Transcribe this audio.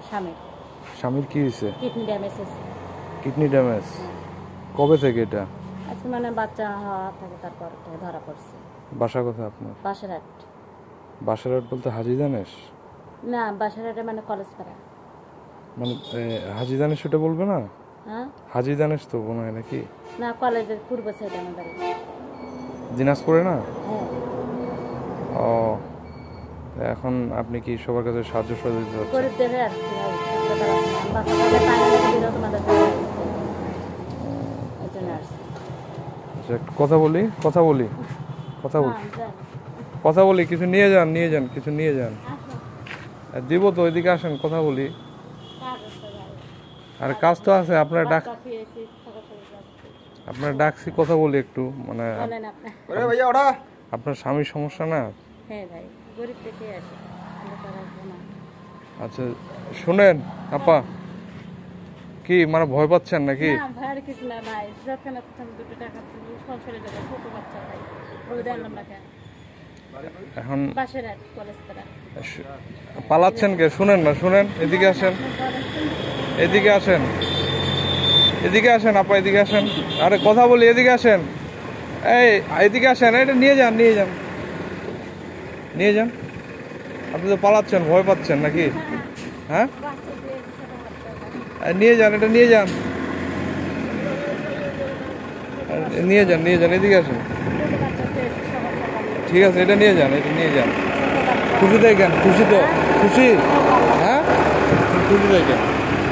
স্বামীর। স্বামীর কি হয়েছে? কিডনি ড্যামেজ হয়েছে। Kidney damage? কবে থেকে এটা? আজকে মানে বাচ্চা হওয়া থেকে তারপর থেকে ধরা পড়ছে। বাসা কোথায় আপনার? বাসারহাট। বাসারহাট বলতে হাজী দানেশ? না, বাসারহাটে মানে কলেজ পাড়া। মানে হাজী দানেশ ওটা বলবে না? হ্যাঁ, হাজী দানেশ তো মনে হয় নাকি? না, কলেজের পূর্ব সাইডে আমার বাড়ি। দিনাজপুরে না? হ্যাঁ। ও, এখন আপনি কি সবার কাছে সাহায্য সহযোগিতা হচ্ছে? গরিবদের আসছি ভাই, বাচ্চাদের পানি লেগে দিলেও তোমাদের এই জন্য আসছি। আচ্ছা, একটু কথা বলি কিছু নিয়ে যান কিছু নিয়ে যান। দিব তো, ওইদিকে আসেন, কথা বলি। আর কাজ তো আছে, আপনার ডাকছি, কথা বলি একটু। মানে আপনার স্বামীর সমস্যা না? হ্যাঁ ভাই, গরিব থেকে আসি। আচ্ছা শুনেন আপা, কি মানে ভয় পাচ্ছেন নাকি? না ভাই, আর কিছু না ভাই, যখন দুটো টাকা সংসারে যাবে, ছোট বাচ্চা ভাই, ওই দেন না কেন এখন বাসারহাট কলেজ পাড়া পালাচ্ছেন কে? শুনেন না, শুনেন, এদিকে আসেন, এদিকে আসেন, এদিকে আসেন আপা, এদিকে আসেন। আরে কথা বলি, এদিকে আসেন, এই এদিকে আসেন, এটা নিয়ে যান আপনি তো পালাচ্ছেন, ভয় পাচ্ছেন নাকি? হ্যাঁ, নিয়ে যান, এটা নিয়ে যান, এদিকে আসেন। ঠিক আছে, এটা নিয়ে যান। খুশি দেখেন, খুশি তো? খুশি? হ্যাঁ, খুশি দেখেন।